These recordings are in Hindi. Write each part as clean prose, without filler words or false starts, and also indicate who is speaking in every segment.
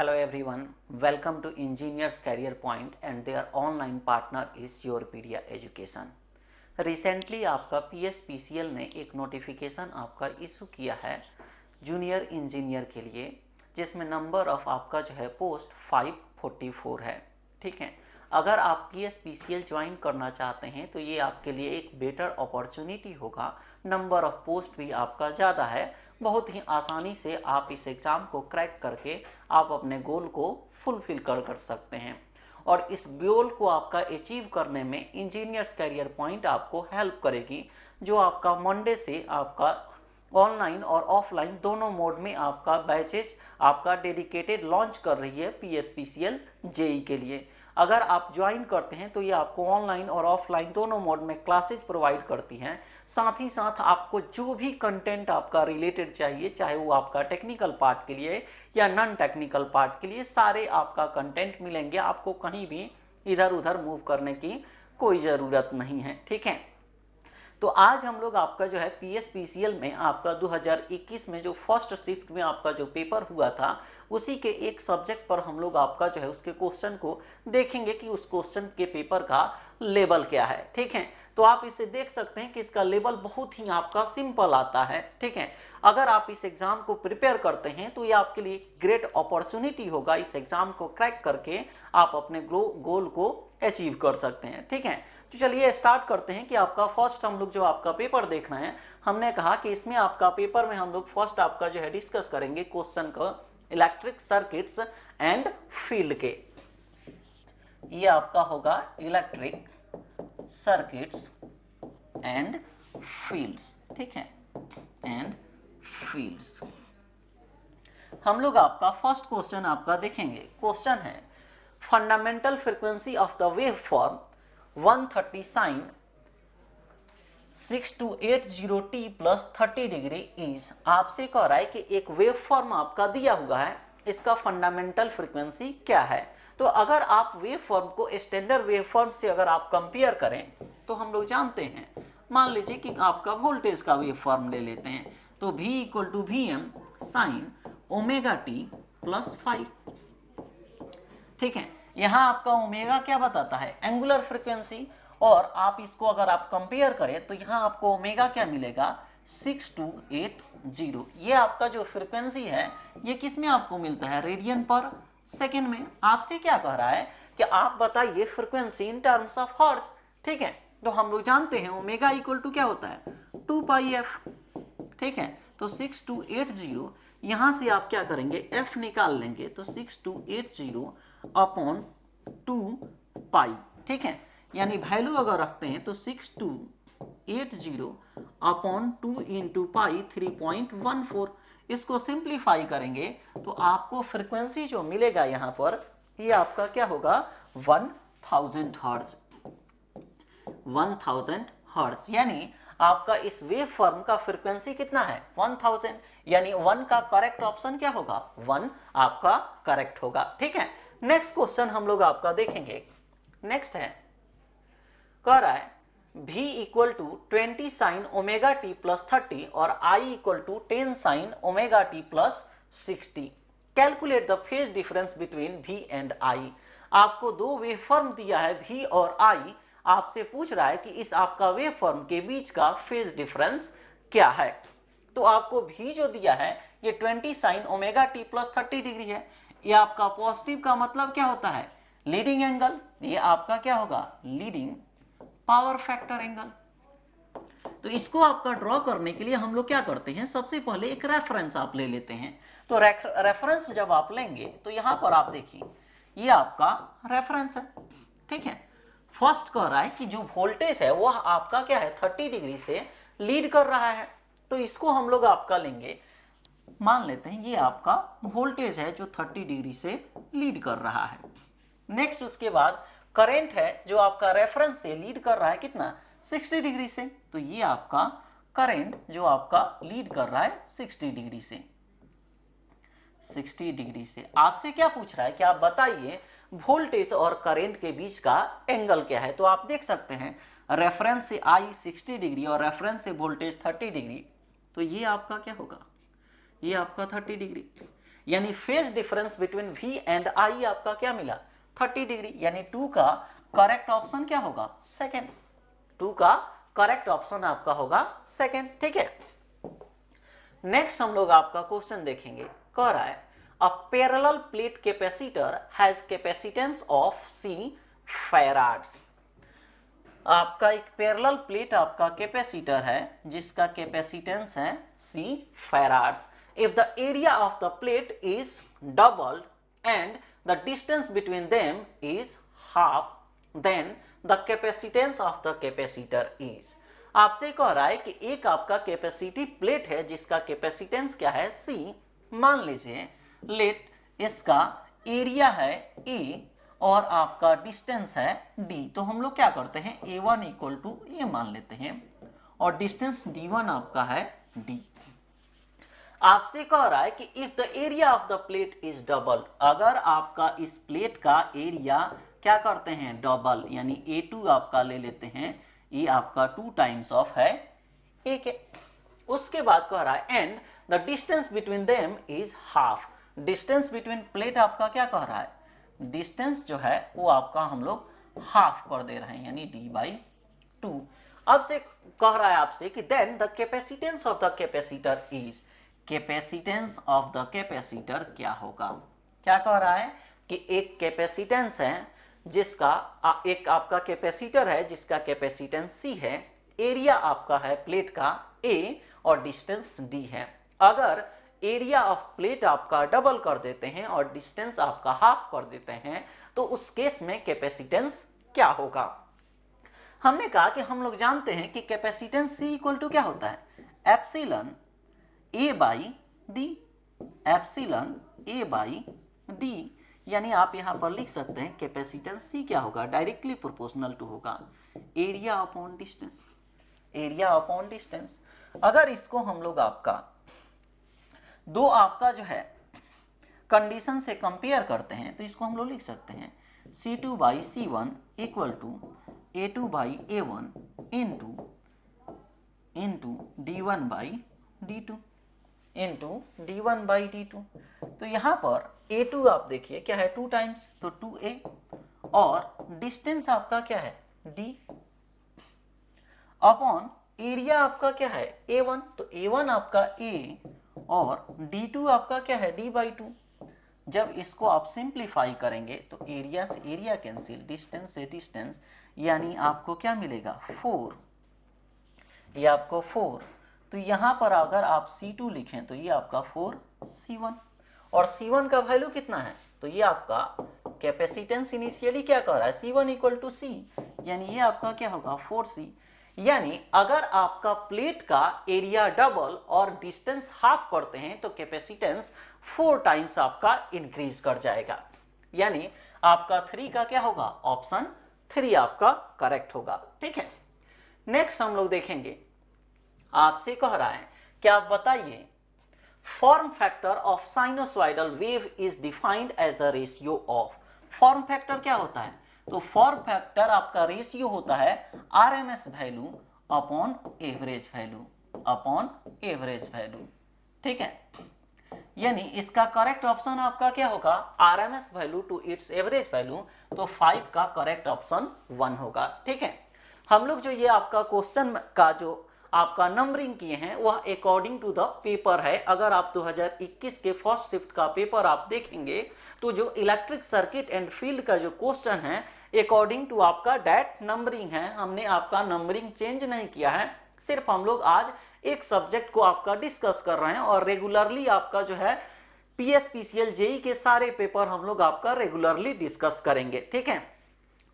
Speaker 1: Hello everyone, welcome to Engineers Career Point and their online partner is Yourpedia Education. Recently आपका PSPCL ने एक नोटिफिकेशन आपका इशू किया है जूनियर इंजीनियर के लिए, जिसमें नंबर ऑफ आपका जो है पोस्ट 544 है। ठीक है, अगर आप PSPCL ज्वाइन करना चाहते हैं तो ये आपके लिए एक बेटर अपॉर्चुनिटी होगा। नंबर ऑफ पोस्ट भी आपका ज़्यादा है, बहुत ही आसानी से आप इस एग्ज़ाम को क्रैक करके आप अपने गोल को फुलफिल कर सकते हैं। और इस गोल को आपका अचीव करने में इंजीनियर्स करियर पॉइंट आपको हेल्प करेगी, जो आपका मंडे से आपका ऑनलाइन और ऑफलाइन दोनों मोड में आपका बैचेज आपका डेडिकेटेड लॉन्च कर रही है PSPCL जेई के लिए। अगर आप ज्वाइन करते हैं तो ये आपको ऑनलाइन और ऑफलाइन दोनों मोड में क्लासेज प्रोवाइड करती हैं। साथ ही साथ आपको जो भी कंटेंट आपका रिलेटेड चाहिए, चाहे वो आपका टेक्निकल पार्ट के लिए या नॉन टेक्निकल पार्ट के लिए, सारे आपका कंटेंट मिलेंगे। आपको कहीं भी इधर उधर मूव करने की कोई ज़रूरत नहीं है। ठीक है, तो आज हम लोग आपका जो है PSPCL में आपका 2021 में जो फर्स्ट शिफ्ट में आपका जो पेपर हुआ था, उसी के एक सब्जेक्ट पर हम लोग आपका जो है उसके क्वेश्चन को देखेंगे कि उस क्वेश्चन के पेपर का लेवल क्या है। ठीक है, तो आप इसे देख सकते हैं कि इसका लेवल बहुत ही आपका सिंपल आता है। ठीक है, अगर आप इस एग्जाम को प्रिपेयर करते हैं तो ये आपके लिए ग्रेट अपॉर्चुनिटी होगा। इस एग्जाम को क्रैक करके आप अपने गोल को अचीव कर सकते हैं। ठीक है, तो चलिए स्टार्ट करते हैं कि आपका फर्स्ट हम लोग जो आपका पेपर देखना है, हमने कहा कि इसमें आपका पेपर में हम लोग फर्स्ट आपका जो है डिस्कस करेंगे क्वेश्चन को इलेक्ट्रिक सर्किट्स एंड फील्ड के। ये आपका होगा इलेक्ट्रिक सर्किट्स एंड फील्ड्स। ठीक है, एंड फील्ड्स। हम लोग आपका फर्स्ट क्वेश्चन आपका देखेंगे। क्वेश्चन है fundamental frequency of the wave form 130 sine 6280t plus 30 degree is. आपसे कह रहा है कि एक वेव फॉर्म आपका दिया हुआ है, इसका फंडामेंटल फ्रीक्वेंसी क्या है। तो अगर आप वेव फॉर्म को स्टैंडर्ड वेव फॉर्म से अगर आप कंपेयर करें तो हम लोग जानते हैं, मान लीजिए कि आपका वोल्टेज का वेव फॉर्म ले लेते हैं, तो V equal to VM sine omega t plus 5। ठीक है, यहाँ आपका ओमेगा क्या बताता है, एंगुलर फ्रीक्वेंसी, और आप इसको अगर आप कंपेयर करें तो यहाँ आपको ओमेगा क्या मिलेगा 6280। ये आपका जो फ्रीक्वेंसी है ये किस में आपको मिलता है, रेडियन पर सेकेंड में। आपसे क्या कह रहा है कि आप बताइए frequency in terms of hertz. ठीक है, तो हम लोग जानते हैं ओमेगा इक्वल टू क्या होता है 2πf। ठीक है, तो 6280 यहाँ से आप क्या करेंगे f निकाल लेंगे, तो 6280 अपॉन 2π। ठीक है, यानी वैल्यू अगर रखते हैं तो 6280 अपॉन 2 इंटू पाई 3.14। इसको सिंप्लीफाई करेंगे तो आपको फ्रीक्वेंसी जो मिलेगा यहाँ पर, ये आपका क्या होगा 1000 हर्ट्ज। 1000 हर्ट्ज, यानी आपका इस वेव फॉर्म का फ्रीक्वेंसी कितना है 1000, यानी 1 का करेक्ट ऑप्शन क्या होगा 1 आपका करेक्ट होगा। ठीक है, नेक्स्ट क्वेश्चन हम लोग आपका देखेंगे। नेक्स्ट है, कह रहा है V equal to 20 sine omega t plus 30 और I equal to 10 sine omega t plus 60। Calculate the phase difference between V and I। आपको दो वेव फॉर्म दिया है V और I, आपसे पूछ रहा है कि इस आपका वेव फॉर्म के बीच का फेज डिफरेंस क्या है। तो आपको V जो दिया है ये 20 sine omega t plus 30 degree है। ये आपका पॉजिटिव का मतलब क्या होता है, लीडिंग एंगल। ये आपका क्या होगा, लीडिंग पावर फैक्टर एंगल। तो इसको आपका ड्रॉ करने के लिए हम लोग क्या करते हैं, सबसे पहले एक रेफरेंस आप ले लेते हैं। तो रेफरेंस जब आप लेंगे तो यहां पर आप देखिए ये आपका रेफरेंस है। ठीक है, फर्स्ट कह रहा है कि जो वोल्टेज है वह आपका क्या है 30 डिग्री से लीड कर रहा है, तो इसको हम लोग आपका लेंगे, मान लेते हैं ये आपका वोल्टेज है जो 30 डिग्री से लीड कर रहा है। नेक्स्ट उसके बाद करंट है जो आपका रेफरेंस से लीड कर रहा है कितना 60 डिग्री से, तो ये आपका करंट जो आपका लीड कर रहा है 60 डिग्री से। 60 डिग्री से आपसे क्या पूछ रहा है कि आप बताइए वोल्टेज और करंट के बीच का एंगल क्या है। तो आप देख सकते हैं रेफरेंस से I 60 डिग्री और रेफरेंस से वोल्टेज 30 डिग्री, तो ये आपका क्या होगा, ये आपका 30 डिग्री। यानी phase difference between V and I आपका क्या मिला 30 डिग्री, यानी 2 का करेक्ट ऑप्शन क्या होगा सेकेंड, 2 का करेक्ट ऑप्शन आपका होगा सेकेंड। ठीक है, नेक्स्ट हम लोग आपका क्वेश्चन देखेंगे, कह रहा है a parallel plate capacitor has capacitance of C फैराड्स। आपका एक पैरेलल प्लेट आपका कैपेसिटर है जिसका कैपेसिटेंस है C farads. If the area of the plate is doubled and the distance between them is half, then the capacitance of the capacitor is. आपसे कह रहा है कि एक आपका कैपेसिटी प्लेट है जिसका कैपेसिटेंस क्या है C, मान लीजिए लेट इसका एरिया है A और आपका डिस्टेंस है D, तो हम लोग क्या करते हैं A1 इक्वल टू A मान लेते हैं और डिस्टेंस D1 आपका है D। आपसे कह रहा है कि if the area of the plate is double, अगर आपका इस प्लेट का एरिया क्या करते हैं डबल, यानी A2 आपका ले लेते हैं, ये आपका 2 टाइम्स ऑफ है A के। उसके बाद कह रहा है and the distance between them is half, distance between plate आपका क्या कह रहा है, डिस्टेंस जो है वो आपका हम लोग हाफ कर दे रहे हैं यानी D/2। अब से कह रहा है आपसे कि then the capacitance of the capacitor is, capacitance of the capacitor क्या होगा, क्या कह रहा है कि एक कैपेसिटेंस है जिसका एक आपका कैपेसिटर है जिसका कैपेसिटेंस C है, एरिया आपका है प्लेट का A और डिस्टेंस D है। अगर एरिया ऑफ प्लेट आपका डबल कर देते हैं और डिस्टेंस आपका हाफ कर देते हैं तो उस केस में कैपेसिटेंस क्या होगा। हमने कहा कि हम लोग जानते हैं कि कैपेसिटेंस C इक्वल टू क्या होता है एप्सिलॉन A/D, एप्सिलॉन A/D, यानी आप यहां पर लिख सकते हैं कैपेसिटेंस C क्या होगा डायरेक्टली प्रोपोर्शनल टू होगा area upon distance, area upon distance. अगर इसको हम लोग आपका दो आपका जो है कंडीशन से कंपेयर करते हैं तो इसको हम लोग लिख सकते हैं C2/C1 equal to A2/A1 into D1/D2 into D1/D2। तो यहाँ पर A2 आप देखिए क्या है 2 टाइम्स, तो 2A और डिस्टेंस आपका क्या है D अपॉन एरिया आपका क्या है A1, तो A1 आपका A और D2 आपका क्या है D/2। जब इसको आप सिंप्लीफाई करेंगे तो एरिया से एरिया कैंसिल, डिस्टेंस से डिस्टेंस, यानी आपको क्या मिलेगा 4, ये आपको 4। तो यहाँ पर अगर आप C2 लिखें तो ये आपका 4C1 और C1 का वैल्यू कितना है, तो ये आपका कैपेसिटेंस इनिशियली क्या कर रहा है C1 इक्वल टू C, यानी ये आपका क्या होगा 4C। यानी अगर आपका प्लेट का एरिया डबल और डिस्टेंस हाफ करते हैं तो कैपेसिटेंस 4 टाइम्स आपका इंक्रीज कर जाएगा, यानी आपका 3 का क्या होगा ऑप्शन 3 आपका करेक्ट होगा। ठीक है, नेक्स्ट हम लोग देखेंगे, आपसे कह रहा है कि आप बताइए form factor of sinusoidal wave is defined as the ratio of. Form factor क्या होता है, तो फॉर्म फैक्टर आपका रेशियो होता है RMS value upon average value, upon average value. ठीक है, यानी इसका करेक्ट ऑप्शन आपका क्या होगा RMS value to its average value, तो 5 का करेक्ट ऑप्शन 1 होगा। ठीक है, हम लोग जो ये आपका क्वेश्चन का जो आपका नंबरिंग किए हैं वह अकॉर्डिंग टू द पेपर है। अगर आप 2021 के फर्स्ट शिफ्ट का पेपर आप देखेंगे तो जो इलेक्ट्रिक सर्किट एंड फील्ड का जो क्वेश्चन है अकॉर्डिंग टू आपका डेट नंबरिंग है, हमने आपका नंबरिंग चेंज नहीं किया है, सिर्फ हम लोग आज एक सब्जेक्ट को आपका डिस्कस कर रहे हैं और रेगुलरली आपका जो है PSPCL JEE के सारे पेपर हम लोग आपका रेगुलरली डिस्कस करेंगे। ठीक है,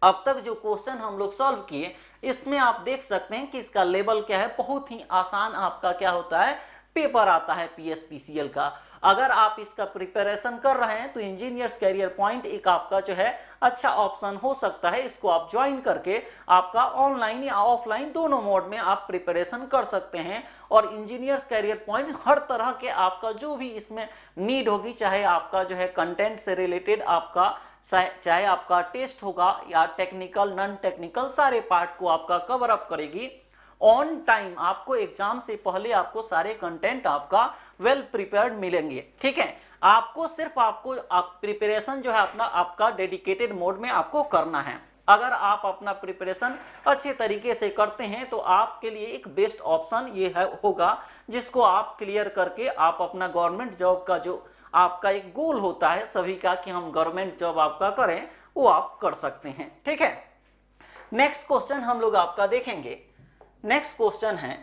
Speaker 1: अब तक जो क्वेश्चन हम लोग सॉल्व किए इसमें आप देख सकते हैं कि इसका लेवल क्या है, बहुत ही आसान आपका क्या होता है पेपर आता है PSPCL का। अगर आप इसका प्रिपरेशन कर रहे हैं तो इंजीनियर्स कैरियर पॉइंट एक आपका जो है अच्छा ऑप्शन हो सकता है, इसको आप ज्वाइन करके आपका ऑनलाइन या ऑफलाइन दोनों मोड में आप प्रिपरेशन कर सकते हैं। और इंजीनियर्स कैरियर पॉइंट हर तरह के आपका जो भी इसमें नीड होगी, चाहे आपका जो है कंटेंट से रिलेटेड आपका चाहे आपका टेस्ट होगा या टेक्निकल नॉन टेक्निकल, सारे पार्ट को आपका कवर अप करेगी ऑन टाइम। आपको एग्जाम से पहले आपको सारे कंटेंट आपका वेल प्रिपेयर्ड मिलेंगे। ठीक है, आपको सिर्फ आपको प्रिपरेशन जो है अपना आपका डेडिकेटेड मोड में आपको करना है। अगर आप अपना प्रिपरेशन अच्छे तरीके से करते हैं तो आपके लिए एक बेस्ट ऑप्शन ये है होगा, जिसको आप क्लियर करके आप अपना गवर्नमेंट जॉब का जो आपका एक गोल होता है सभी का कि हम गवर्नमेंट जॉब आपका करें, वो आप कर सकते हैं। ठीक है, नेक्स्ट क्वेश्चन हम लोग आपका देखेंगे। नेक्स्ट क्वेश्चन है,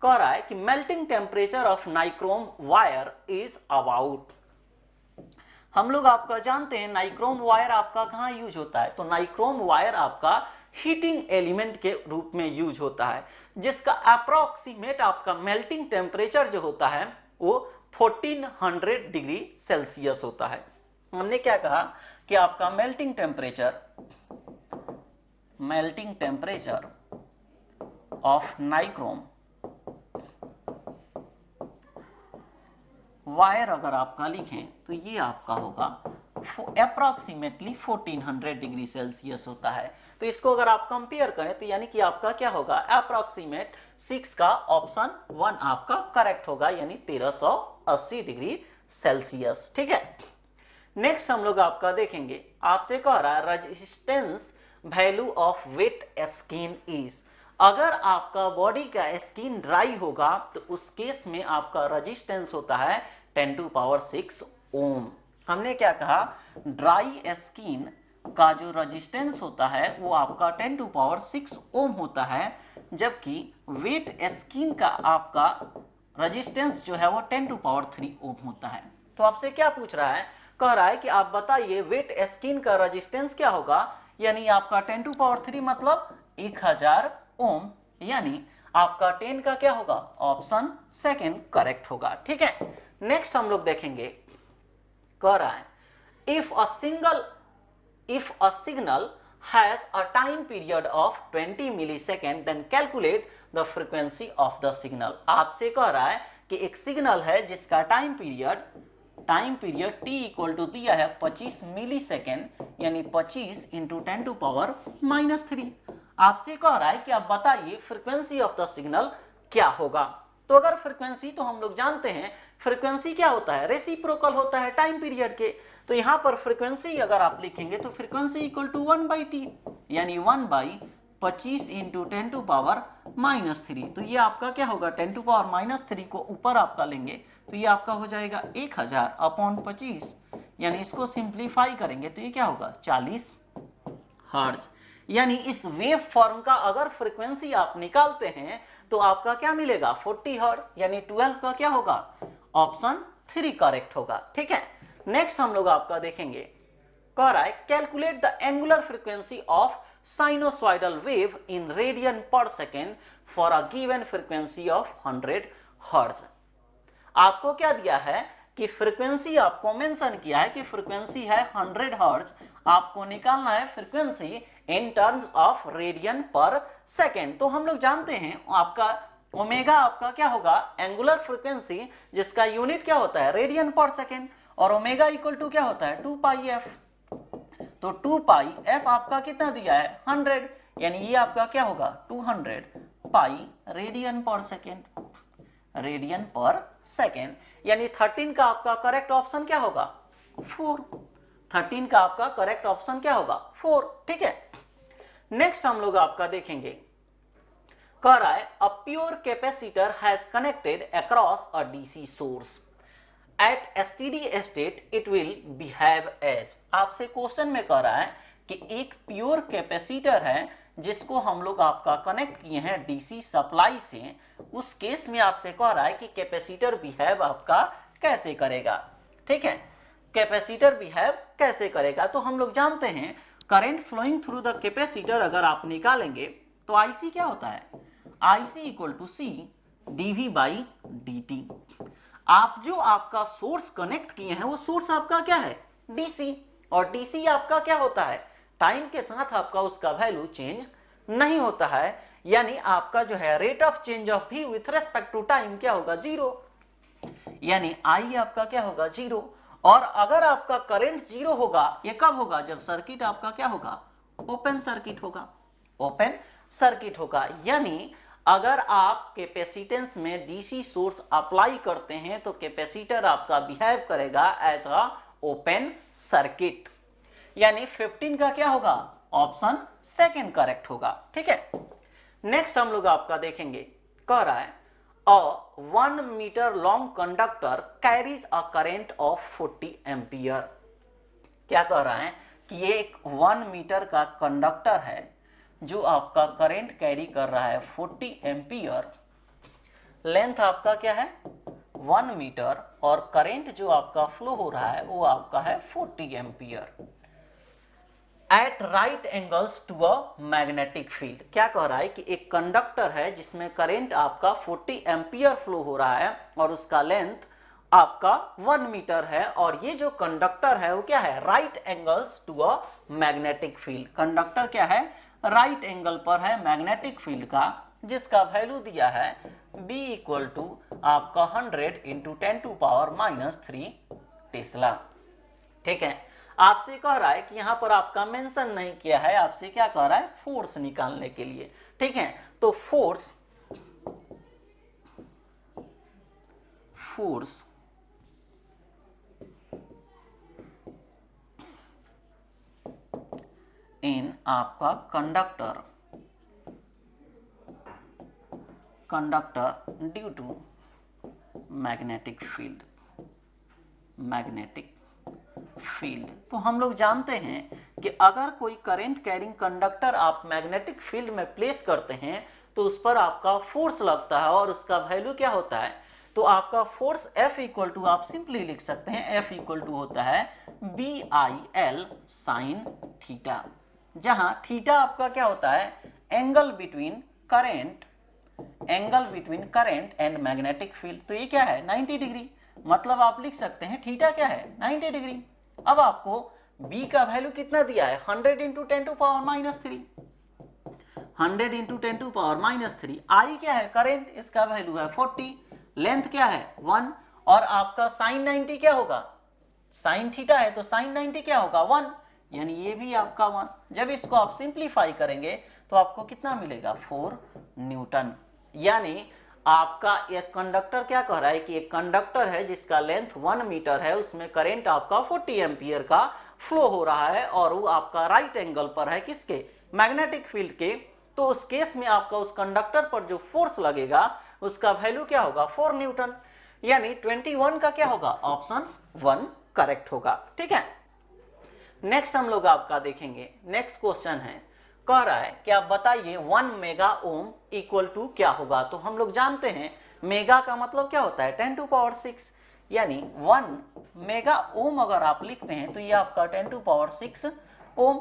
Speaker 1: कह रहा है कि melting temperature of nichrome wire is about. हम लोग आपका जानते हैं नाइक्रोम वायर आपका कहाँ यूज होता है, तो नाइक्रोम वायर आपका हीटिंग एलिमेंट के रूप में यूज होता है, जिसका अप्रोक्सीमेट आपका मेल्टिंग टेम्परेचर जो होता है वो 1400 डिग्री सेल्सियस होता है। हमने क्या कहा कि आपका melting temperature of nichrome wire अगर आपका लिखें तो ये आपका होगा अप्रॉक्सीमेटली 1400 डिग्री सेल्सियस होता है। तो इसको अगर आप कंपेयर करें तो यानी कि आपका क्या होगा, अप्रॉक्सीमेट 6 का ऑप्शन 1 आपका करेक्ट होगा, यानी 1380 डिग्री सेल्सियस। ठीक है, नेक्स्ट हम लोग आपका देखेंगे, आपसे कह रहा है resistance value of wet skin is. अगर आपका बॉडी का स्किन ड्राई होगा तो उस केस में आपका रेजिस्टेंस होता है 10⁻⁶ ओम। हमने क्या कहा, ड्राई स्किन का जो रेजिस्टेंस होता है वो आपका 10⁻⁶ ओम होता है, जबकि वेट स्किन का आपका रेजिस्टेंस जो है वो 10⁻³ ओम होता है। तो आपसे क्या पूछ रहा है, कह रहा है कि आप बताइए वेट स्किन का रेजिस्टेंस क्या होगा, यानी आपका 10⁻³ मतलब 1000 ओम, यानी आपका 10 का क्या होगा, ऑप्शन सेकंड करेक्ट होगा। ठीक है, नेक्स्ट हम लोग देखेंगे, कह रहा है if a signal has a time period of 20 millisecond then calculate the frequency of the signal. आपसे कह रहा है कि एक सिग्नल है जिसका time period t equal to दिया है 25 मिलीसेकेंड, यानी 25 इंटू 10⁻⁻³ आपसे कह रहा है कि आप बताइए फ्रीक्वेंसी ऑफ द सिग्नल क्या होगा। तो अगर फ्रीक्वेंसी, तो हम लोग जानते हैं फ्रीक्वेंसी क्या होता है, रेसिप्रोकल होता है टाइम पीरियड के। तो यहां पर फ्रीक्वेंसी अगर आप लिखेंगे तो फ्रीक्वेंसी इक्वल टू 1/t, यानी 1/25 इंटू 10⁻⁻³। तो ये आपका क्या होगा, 10⁻⁻³ को ऊपर आपका लेंगे तो ये आपका हो जाएगा 1000/25, यानी इसको सिंप्लीफाई करेंगे तो ये क्या होगा 40 हर्ट्ज। यानी इस वेव फॉर्म का अगर फ्रीक्वेंसी आप निकालते हैं तो आपका क्या मिलेगा 40 हर्ट्ज, यानी 12 का क्या होगा, ऑप्शन 3 करेक्ट होगा। ठीक है, नेक्स्ट हम लोग आपका देखेंगे, कह रहा है calculate the angular frequency of sinusoidal wave in radian per second for a given frequency of 100 hertz. आपको क्या दिया है कि फ्रीक्वेंसी आपको मेंशन किया है कि फ्रीक्वेंसी है 100 हर्ट्ज, आपको निकालना है frequency in terms of radian per second. तो हम लोग जानते हैं आपका ओमेगा आपका क्या होगा, एंगुलर फ्रीक्वेंसी, जिसका यूनिट क्या होता है रेडियन पर सेकेंड, और ओमेगा इक्वल टू क्या होता है 2πf। तो 2πf आपका कितना दिया है 100, यानी ये आपका क्या होगा 200 पाई रेडियन पर सेकेंड, यानी 13 का आपका करेक्ट ऑप्शन क्या होगा 4। 13 का आपका करेक्ट ऑप्शन क्या होगा 4। ठीक है, नेक्स्ट हम लोग आपका देखेंगे, कह रहा है a pure capacitor has connected across a DC source at STD state it will behave as. आपसे क्वेश्चन में कह रहा है कि एक प्योर कैपेसिटर है जिसको हम लोग आपका कनेक्ट किए हैं डीसी सप्लाई से, उस केस में आपसे कह रहा है कि कैपेसिटर बिहेव आपका कैसे करेगा। ठीक है, कैपेसिटर बिहेव कैसे करेगा, तो हम लोग जानते हैं current flowing through the capacitor अगर आप निकालेंगे तो आईसी क्या होता है, IC equal to C dV/dt। आप जो आपका सोर्स कनेक्ट किए हैं वो सोर्स आपका क्या है डीसी, और डीसी आपका क्या होता है टाइम के साथ आपका उसका वैल्यू चेंज नहीं होता है, यानी आपका जो है रेट ऑफ चेंज ऑफ भी विथ रेस्पेक्ट टू टाइम क्या होगा 0, यानी आई आपका क्या होगा 0। और अगर आपका करंट 0 होगा, ये कब होगा, जब सर्किट आपका क्या होगा ओपन सर्किट होगा, यानी अगर आप कैपेसिटेंस में डीसी सोर्स अप्लाई करते हैं तो कैपेसिटर आपका बिहेव करेगा एज अ ओपन सर्किट, यानी 15 का क्या होगा, ऑप्शन सेकंड करेक्ट होगा। ठीक है, नेक्स्ट हम लोग आपका देखेंगे, कह रहा है a 1 metre long conductor carries a current of 40 ampere. क्या कह रहा है कि ये एक 1 मीटर का कंडक्टर है जो आपका करंट कैरी कर रहा है 40 एम्पियर। लेंथ आपका क्या है 1 मीटर और करंट जो आपका फ्लो हो रहा है वो आपका है 40 ampere at right angles to a magnetic field. क्या कह रहा है कि एक कंडक्टर है जिसमें करंट आपका 40 एम्पियर फ्लो हो रहा है और उसका लेंथ आपका 1 मीटर है, और ये जो कंडक्टर है वो क्या है, right angles to a magnetic field. Conductor क्या है, राइट एंगल पर है मैग्नेटिक फील्ड का, जिसका वैल्यू दिया है B इक्वल टू आपका 100 इंटू 10⁻³ टेस्ला। ठीक है, आपसे कह रहा है कि यहां पर आपका मेंशन नहीं किया है, आपसे क्या कह रहा है, फोर्स निकालने के लिए। ठीक है, तो फोर्स इन आपका conductor due to magnetic field. तो हम लोग जानते हैं कि अगर कोई करंट कैरिंग कंडक्टर आप मैग्नेटिक फील्ड में प्लेस करते हैं तो उस पर आपका फोर्स लगता है और उसका वैल्यू क्या होता है, तो आपका फोर्स F इक्वल टू आप सिंपली लिख सकते हैं, F इक्वल टू होता है BIL साइन थीटा, जहां थीटा आपका क्या होता है, angle between current and magnetic field. तो ये क्या है 90 डिग्री, मतलब आप लिख सकते हैं थीटा क्या है 90 डिग्री। अब आपको B का वैल्यू कितना दिया है 100 इंटू 10⁻³ 100 इंटू 10⁻³ I क्या है करंट, इसका वैल्यू है 40, लेंथ क्या है 1, और आपका साइन 90 क्या होगा, साइन थीटा है तो साइन 90 क्या होगा 1, यानी ये भी आपका 1। जब इसको आप सिंप्लीफाई करेंगे तो आपको कितना मिलेगा 4 न्यूटन। यानी आपका एक कंडक्टर क्या कह रहा है कि एक कंडक्टर है जिसका लेंथ 1 मीटर है, उसमें करंट आपका 40 एम्पियर का फ्लो हो रहा है और वो आपका राइट एंगल पर है किसके, मैग्नेटिक फील्ड के। तो उस केस में आपका उस कंडक्टर पर जो फोर्स लगेगा उसका वैल्यू क्या होगा 4 न्यूटन, यानी 21 का क्या होगा, ऑप्शन 1 करेक्ट होगा। ठीक है, नेक्स्ट हम लोग आपका देखेंगे, नेक्स्ट क्वेश्चन है, कह रहा है कि आप बताइए 1 मेगा ओम इक्वल टू क्या होगा। तो हम लोग जानते हैं मेगा का मतलब क्या होता है 10⁶, यानी 1 मेगा ओम अगर आप लिखते हैं तो ये आपका 10⁶ ओम।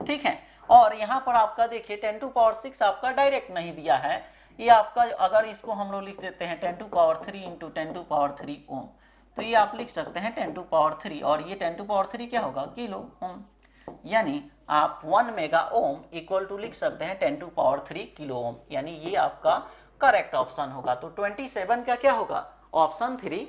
Speaker 1: ठीक है, और यहाँ पर आपका देखिए 10⁶ आपका डायरेक्ट नहीं दिया है, ये आपका अगर इसको हम लोग लिख देते हैं 10⁻³ इंटू 10⁻³ ओम, तो ये आप लिख सकते हैं 10⁻³ और ये 10⁻³ क्या होगा किलो ओम, यानी आप 1 मेगा ओम इक्वल टू लिख सकते हैं 10⁻³ किलो ओम, यानी ये आपका करेक्ट ऑप्शन होगा। तो 27 का क्या होगा, ऑप्शन 3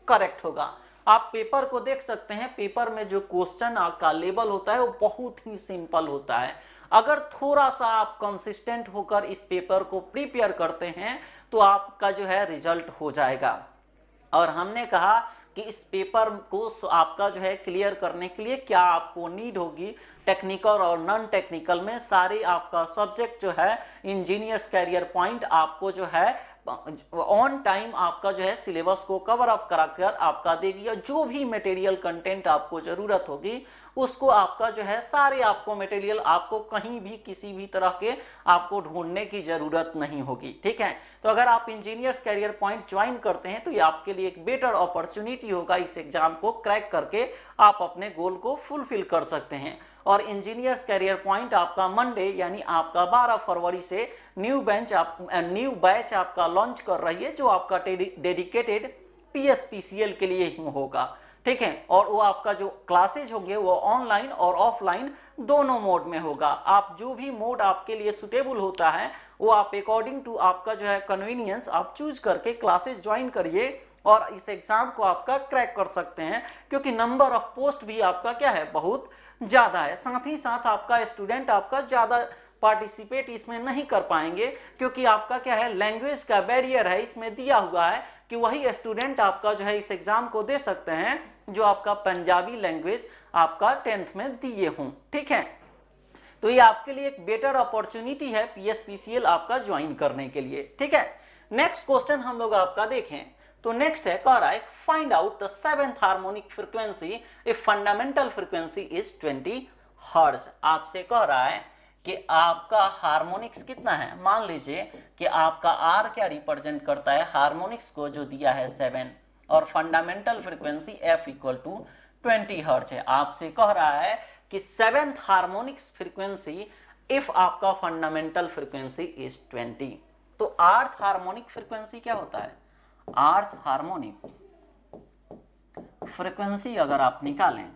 Speaker 1: करेक्ट होगा। आप पेपर को देख सकते हैं, पेपर में जो क्वेश्चन का लेवल होता है वो बहुत ही सिंपल होता है। अगर थोड़ा सा आप कंसिस्टेंट होकर इस पेपर को प्रिपेयर करते हैं तो आपका जो है रिजल्ट हो जाएगा। और हमने कहा कि इस पेपर को आपका जो है क्लियर करने के लिए क्या आपको नीड होगी, टेक्निकल और नॉन टेक्निकल में सारे आपका सब्जेक्ट जो है इंजीनियर्स कैरियर पॉइंट आपको जो है ऑन टाइम आपका जो है सिलेबस को कवर अप कराकर आपका देगी, और जो भी मटेरियल कंटेंट आपको जरूरत होगी उसको आपका जो है सारे आपको मटेरियल आपको कहीं भी किसी भी तरह के आपको ढूंढने की जरूरत नहीं होगी। ठीक है, तो अगर आप इंजीनियर्स कैरियर पॉइंट ज्वाइन करते हैं तो ये आपके लिए एक बेटर अपॉर्चुनिटी होगा, इस एग्जाम को क्रैक करके आप अपने गोल को फुलफिल कर सकते हैं। और इंजीनियर्स कैरियर पॉइंट आपका मंडे यानी आपका 12 फरवरी से न्यू बैच आपका लॉन्च कर रही है, जो आपका डेडिकेटेड PSPCL के लिए ही होगा। ठीक है, और वो आपका जो क्लासेज होंगे वो ऑनलाइन और ऑफलाइन दोनों मोड में होगा। आप जो भी मोड आपके लिए सुटेबल होता है वो आप अकॉर्डिंग टू आपका जो है कन्वीनियंस आप चूज करके क्लासेज ज्वाइन करिए और इस एग्जाम को आपका क्रैक कर सकते हैं, क्योंकि नंबर ऑफ पोस्ट भी आपका क्या है बहुत ज़्यादा है, साथ ही साथ आपका स्टूडेंट आपका ज़्यादा पार्टिसिपेट इसमें नहीं कर पाएंगे, क्योंकि आपका क्या है, लैंग्वेज का बैरियर है। इसमें दिया हुआ है कि वही स्टूडेंट आपका जो है इस एग्जाम को दे सकते हैं जो आपका पंजाबी लैंग्वेज आपका 10th में दिए हों। ठीक है, तो ये आपके लिए एक बेटर अपॉर्चुनिटी है PSPCL आपका ज्वाइन करने के लिए। ठीक है, नेक्स्ट क्वेश्चन हम लोग आपका देखें तो नेक्स्ट है, कह रहा है find out the 7th harmonic frequency if fundamental frequency is 20 hertz. आपसे कह रहा है कि आपका हार्मोनिक्स कितना है। मान लीजिए कि आपका R क्या रिप्रेजेंट करता है, हार्मोनिक्स को जो दिया है 7 और fundamental frequency F equal to 20 hertz है। आपसे कह रहा है कि 7th हार्मोनिक्स फ्रीक्वेंसी इफ आपका फंडामेंटल फ्रीक्वेंसी इज 20, तो 8th हार्मोनिक फ्रीक्वेंसी क्या होता है, 8th हार्मोनिक फ्रीक्वेंसी अगर आप निकालें,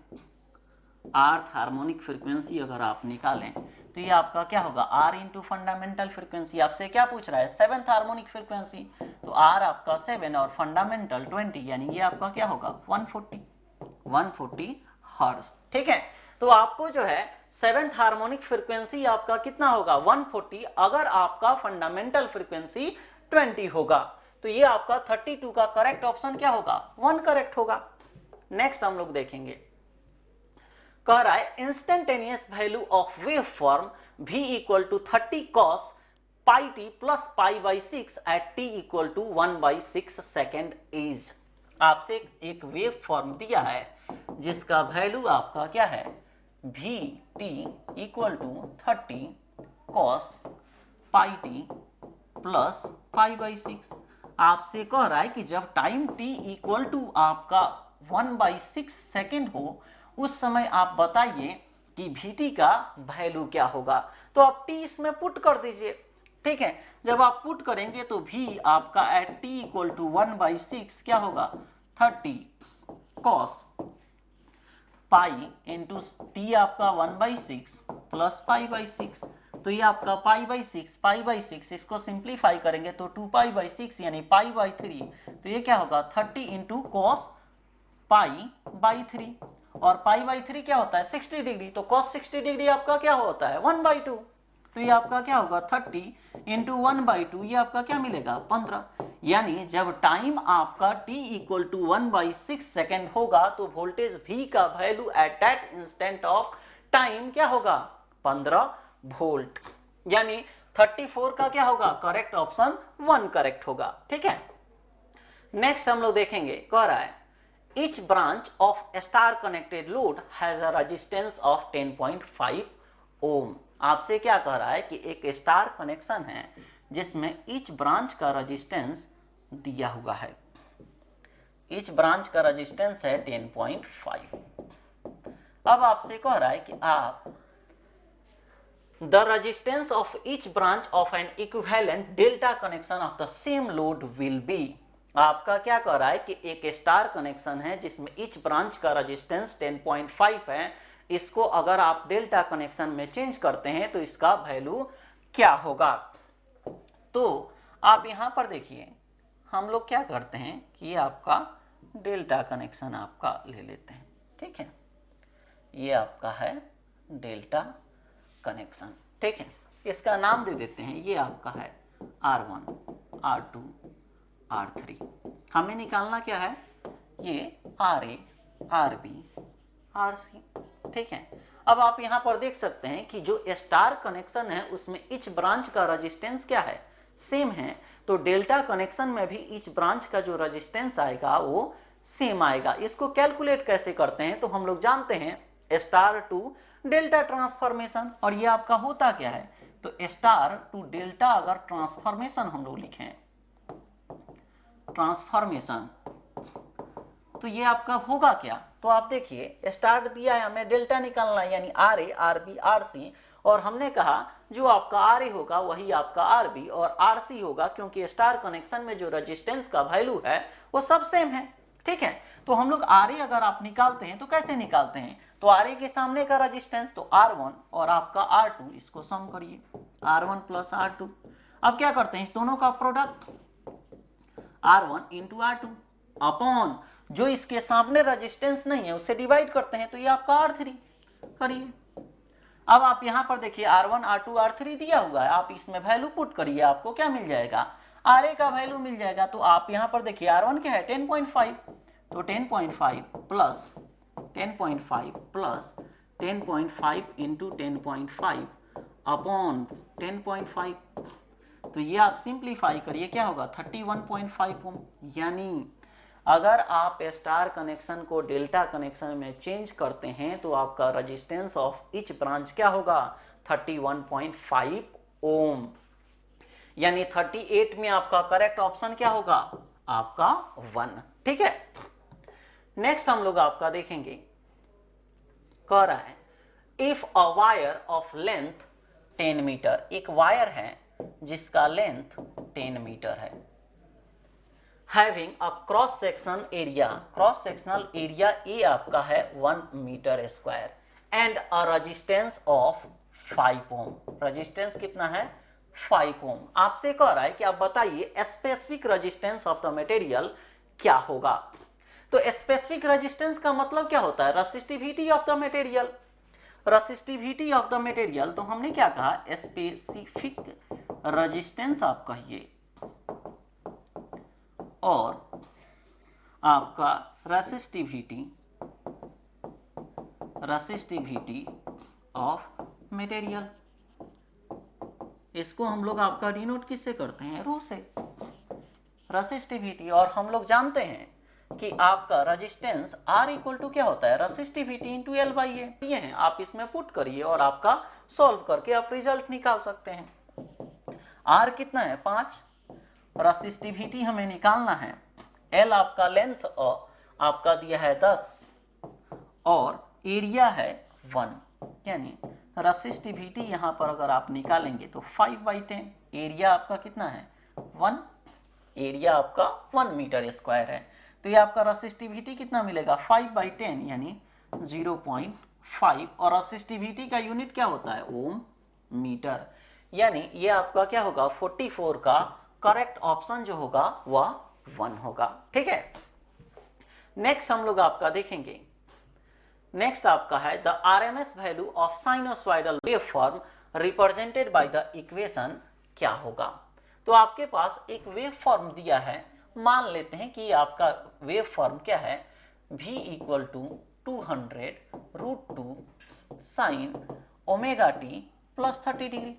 Speaker 1: 8th हार्मोनिक फ्रीक्वेंसी अगर आप निकालें तो ये आपका क्या होगा, R इंटू फंडामेंटल फ्रीक्वेंसी। आपसे क्या पूछ रहा है, 7th हार्मोनिक फ्रीक्वेंसी, तो R आपका 7 और फंडामेंटल 20, यानी ये आपका क्या होगा 140 हर्ट्ज। ठीक है, तो आपको जो है 7th हार्मोनिक फ्रीक्वेंसी आपका कितना होगा 140, अगर आपका फंडामेंटल फ्रीक्वेंसी 20 होगा, तो ये आपका 32 का करेक्ट ऑप्शन क्या होगा 1 करेक्ट होगा। नेक्स्ट हम लोग देखेंगे, कह रहा है instantaneous value of wave form v equal to 30 cos pi t plus pi by 6 at t equal to 1/6 second is. आपसे एक वेव फॉर्म दिया है जिसका वैल्यू आपका क्या है v t equal to 30 cos pi t plus pi by 6। आपसे कह रहा है कि जब टाइम t इक्वल टू आपका 1/6 सेकेंड हो, उस समय आप बताइए कि vt का वैल्यू क्या होगा। तो आप t इसमें पुट कर दीजिए। ठीक है, जब आप पुट करेंगे तो v आपका एट t इक्वल टू 1/6 क्या होगा 30 cos पाई इंटू टी आपका 1/6 प्लस पाई बाई 6, तो ये आपका पाई बाई 6 इसको सिंप्लीफाई करेंगे तो 2π/6 यानी π/3, तो ये क्या होगा 30 इंटू कॉस पाई बाई 3, और π/3 क्या होता है 60 डिग्री, तो cos 60 डिग्री आपका क्या होता है 1/2, तो ये आपका क्या होगा 30 इंटू 1/2, ये आपका क्या मिलेगा 15। यानी जब टाइम आपका t इक्वल टू 1/6 सेकेंड होगा तो वोल्टेज v का value at that instant of time क्या होगा 15 वोल्ट, यानी 34 का क्या होगा करेक्ट ऑप्शन 1 करेक्ट होगा। ठीक है, नेक्स्ट हम लोग देखेंगे, कह रहा है each branch of star connected load has a resistance of 10.5 ohm। आपसे क्या कह रहा है कि एक स्टार कनेक्शन है जिसमें ईच ब्रांच का रेजिस्टेंस दिया हुआ है, ईच ब्रांच का रेजिस्टेंस है 10.5। अब आपसे कह रहा है कि आप the resistance of each branch of N equivalent delta connection of the same load will be. आपका क्या कह रहा है कि एक स्टार कनेक्शन है जिसमें ईच ब्रांच का रेजिस्टेंस 10.5 है, इसको अगर आप डेल्टा कनेक्शन में चेंज करते हैं तो इसका वैल्यू क्या होगा। तो आप यहां पर देखिए, हम लोग क्या करते हैं कि आपका डेल्टा कनेक्शन आपका ले लेते हैं। ठीक है, ये आपका है डेल्टा कनेक्शन। ठीक है, इसका नाम दे देते हैं, ये आपका है R1 R2 R3। हमें निकालना क्या है, ये RA RB RC। ठीक है, अब आप यहां पर देख सकते हैं कि जो स्टार कनेक्शन है उसमें ईच ब्रांच का रेजिस्टेंस क्या है सेम है, तो डेल्टा कनेक्शन में भी ईच ब्रांच का जो रेजिस्टेंस आएगा वो सेम आएगा। इसको कैलकुलेट कैसे करते हैं, तो हम लोग जानते हैं स्टार टू डेल्टा ट्रांसफॉर्मेशन, और ये आपका होता क्या है, तो स्टार टू डेल्टा अगर ट्रांसफॉर्मेशन हम लोग लिखें ट्रांसफॉर्मेशन, तो ये आपका होगा क्या, तो आप देखिए स्टार दिया है हमें डेल्टा निकालना है, यानी RA RB RC, और हमने कहा जो आपका RA होगा वही आपका RB और RC होगा, क्योंकि स्टार कनेक्शन में जो रेजिस्टेंस का वैल्यू है वो सब सेम है। ठीक है, तो हम लोग RA अगर आप निकालते हैं तो कैसे निकालते हैं, तो RA के सामने का रेजिस्टेंस तो R1 और आपका R2, इसको सम करिए R1 प्लस R2। अब क्या करते हैं, इस दोनों का product R1 into R2 upon जो इसके सामने रेजिस्टेंस नहीं है उससे डिवाइड करते हैं, तो ये आपका R3 करिए। अब आप यहाँ पर देखिए R1 R2 R3 दिया हुआ है, आप इसमें वैल्यू पुट करिए, आपको क्या मिल जाएगा, RA का वैल्यू मिल जाएगा। तो आप यहाँ पर देखिए R1 क्या है 10.5, तो 10.5 प्लस 10.5 प्लस 10.5 इंटू 10.5 अपॉन 10.5, तो ये आप सिंप्लीफाई करिए, क्या होगा 31.5 ओम। यानी अगर आप स्टार कनेक्शन को डेल्टा कनेक्शन में चेंज करते हैं तो आपका रेजिस्टेंस ऑफ ईच ब्रांच क्या होगा 31.5 ओम। यानी 38 में आपका करेक्ट ऑप्शन क्या होगा, आपका 1। ठीक है, नेक्स्ट हम लोग आपका देखेंगे, कह रहा है if a wire of length 10 metre, एक वायर है जिसका लेंथ 10 मीटर है, having a cross section area, cross sectional area A आपका है 1 metre square and a resistance of 5 ohm, resistance कितना है 5 ओम। आपसे कह रहा है कि आप बताइए specific resistance of the material क्या होगा। तो स्पेसिफिक रेजिस्टेंस का मतलब क्या होता है, resistivity of the material, resistivity of the material. तो हमने क्या कहा, स्पेसिफिक रेजिस्टेंस आप कहिए और आपका रेसिस्टिविटी ऑफ मटेरियल, इसको हम लोग आपका डिनोट किससे करते हैं, रो से, रेसिस्टिविटी। और हम लोग जानते हैं कि आपका रेजिस्टेंस R इक्वल टू क्या होता है, रेसिस्टिविटी इंटू L बाई ए, ये हैं, आप इसमें पुट करिए और आपका सॉल्व करके आप रिजल्ट निकाल सकते हैं। R कितना है 5, रेसिस्टिविटी हमें निकालना है, L आपका लेंथ आपका दिया है 10 और एरिया है 1, यानी रेसिस्टिविटी यहाँ पर अगर आप निकालेंगे तो 5/10, एरिया आपका कितना है 1, एरिया आपका 1 मीटर स्क्वायर है, तो ये आपका रेसिस्टिविटी कितना मिलेगा 5/10 यानी 0.5, और रेसिस्टिविटी का यूनिट क्या होता है ओम मीटर, यानी ये आपका क्या होगा 44 का करेक्ट ऑप्शन जो होगा वह 1 होगा। ठीक है, नेक्स्ट हम लोग आपका देखेंगे, नेक्स्ट आपका है the RMS value of sinusoidal waveform represented by the equation क्या होगा। तो आपके पास एक वेव फॉर्म दिया है, मान लेते हैं कि आपका वेव फॉर्म क्या है, v equal to 200√2 sine omega t plus 30 degree,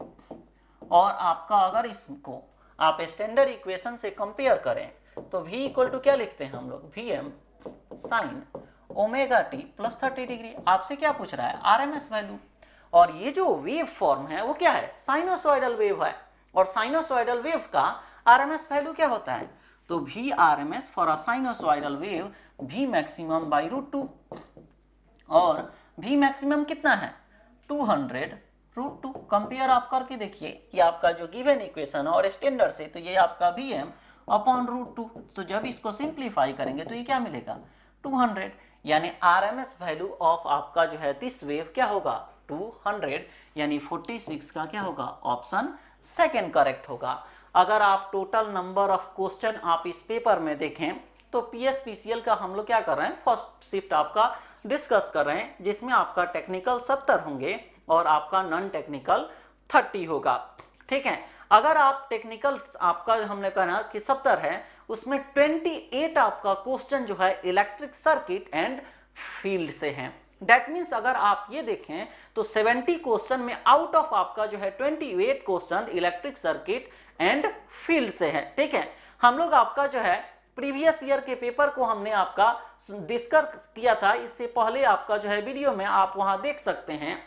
Speaker 1: और आपका अगर इसको आप स्टैंडर्ड इक्वेशन से कंपेयर करें तो v इक्वल टू क्या लिखते हैं हम लोग, Vm sine omega t plus 30 degree. आपसे क्या पूछ रहा है RMS वैल्यू, और ये जो वेव फॉर्म है वो क्या है साइनोसॉइडल वेव है, और साइनोसॉइडल वेव का RMS वैल्यू क्या होता है, तो V RMS for a sinusoidal wave V maximum by √2, और V मैक्सिमम कितना है 200√2। कंपेयर आप करके देखिए कि आपका जो गिवन इक्वेशन है और स्टैंडर्ड से, तो ये आपका Vm अपॉन √2, तो जब इसको सिंप्लीफाई करेंगे तो ये क्या मिलेगा 200, यानी RMS वैल्यू ऑफ आपका जो है दिस वेव क्या होगा 200, यानी 46 का क्या होगा ऑप्शन सेकंड करेक्ट होगा। अगर आप टोटल नंबर ऑफ क्वेश्चन आप इस पेपर में देखें तो PSPCL का हम लोग क्या कर रहे हैं, फर्स्ट शिफ्ट आपका डिस्कस कर रहे हैं, जिसमें आपका टेक्निकल 70 होंगे और आपका नॉन टेक्निकल 30 होगा। ठीक है, अगर आप टेक्निकल आपका हमने कहा कि 70 है, उसमें 28 आपका क्वेश्चन जो है इलेक्ट्रिक सर्किट एंड फील्ड से हैं। दैट मीन्स अगर आप ये देखें तो 70 क्वेश्चन में आउट ऑफ आपका जो है 28 question electric circuit and field से है। ठीक है, हम लोग आपका जो है प्रीवियस ईयर के पेपर को हमने आपका डिस्कस किया था, इससे पहले आपका जो है वीडियो में आप वहां देख सकते हैं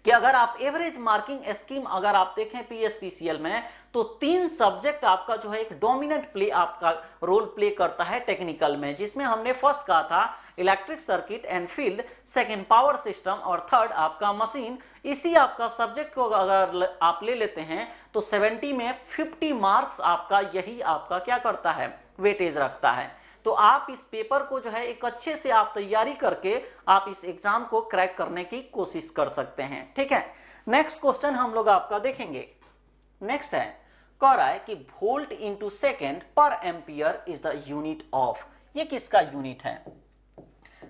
Speaker 1: कि अगर आप एवरेज मार्किंग स्कीम अगर आप देखें PSPCL में, तो 3 सब्जेक्ट आपका जो है एक डोमिनेंट प्ले आपका रोल प्ले करता है टेक्निकल में, जिसमें हमने फर्स्ट कहा था electric circuit and field, second power system और थर्ड आपका मशीन। इसी आपका सब्जेक्ट को अगर आप ले लेते हैं तो 70 में 50 मार्क्स आपका यही आपका क्या करता है वेटेज रखता है। तो आप इस पेपर को जो है एक अच्छे से आप तैयारी करके आप इस एग्जाम को क्रैक करने की कोशिश कर सकते हैं। ठीक है, नेक्स्ट क्वेश्चन हम लोग आपका देखेंगे, नेक्स्ट है कह रहा है कि वोल्ट इंटू सेकेंड पर ampere is the unit of, ये किसका यूनिट है,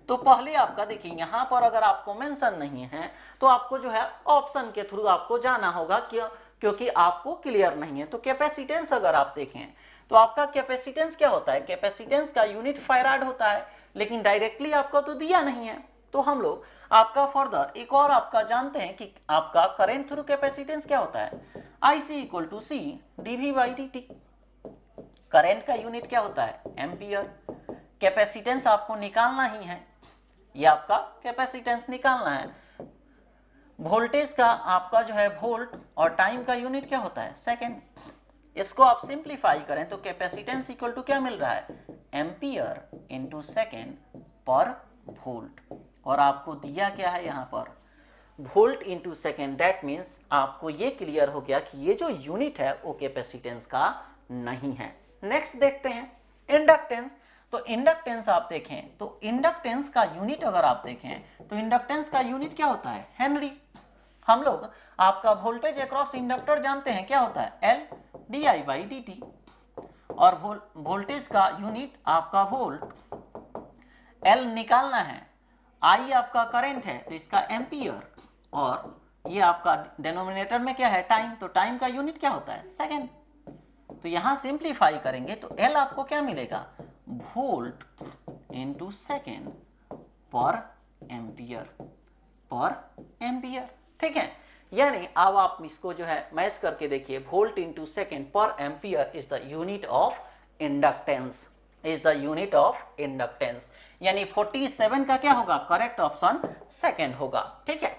Speaker 1: तो पहले आपका देखिए यहाँ पर अगर आपको मेंशन नहीं है तो आपको जो है ऑप्शन के थ्रू आपको जाना होगा, क्योंकि आपको क्लियर नहीं है। तो कैपेसिटेंस अगर आप देखें तो आपका कैपेसिटेंस क्या होता है, कैपेसिटेंस का यूनिट फैराड होता है, लेकिन डायरेक्टली आपको तो दिया नहीं है। तो हम लोग आपका फर्दर एक और आपका जानते हैं कि आपका करंट थ्रू कैपेसिटेंस क्या होता है, IC equal to C dV by dt। Current का यूनिट क्या होता है, एम्पियर। कैपेसिटेंस आपको निकालना ही है, ये आपका कैपेसिटेंस निकालना है। वोल्टेज का आपका जो है वोल्ट और टाइम का यूनिट क्या होता है, सेकेंड। इसको आप सिंप्लीफाई करें तो कैपेसिटेंस इक्वल टू क्या मिल रहा है, एम्पियर इंटू सेकेंड पर वोल्ट, और आपको दिया क्या है यहाँ पर, volt into second. That means आपको ये क्लियर हो गया कि ये जो यूनिट है वो कैपेसिटेंस का नहीं है। नेक्स्ट देखते हैं इंडक्टेंस। तो इंडक्टेंस आप देखें तो इंडक्टेंस का यूनिट अगर आप देखें तो इंडक्टेंस का यूनिट क्या होता है, हेनरी। हम लोग आपका वोल्टेज अक्रॉस इंडक्टर जानते हैं क्या होता है, L di बाई dt, और वोल्टेज का यूनिट आपका वोल्ट, L निकालना है, I आपका करंट है तो इसका एम्पियर, और ये आपका डिनोमिनेटर में क्या है, टाइम, तो टाइम का यूनिट क्या होता है, सेकेंड। तो यहां सिंप्लीफाई करेंगे तो L आपको क्या मिलेगा, वोल्ट इंटू सेकेंड पर एम्पियर, ठीक है। यानी अब आप इसको जो है मैच करके देखिए, वोल्ट इंटू सेकेंड पर ampere is the unit of inductance, यानी 47 का क्या होगा, करेक्ट ऑप्शन सेकेंड होगा, ठीक है।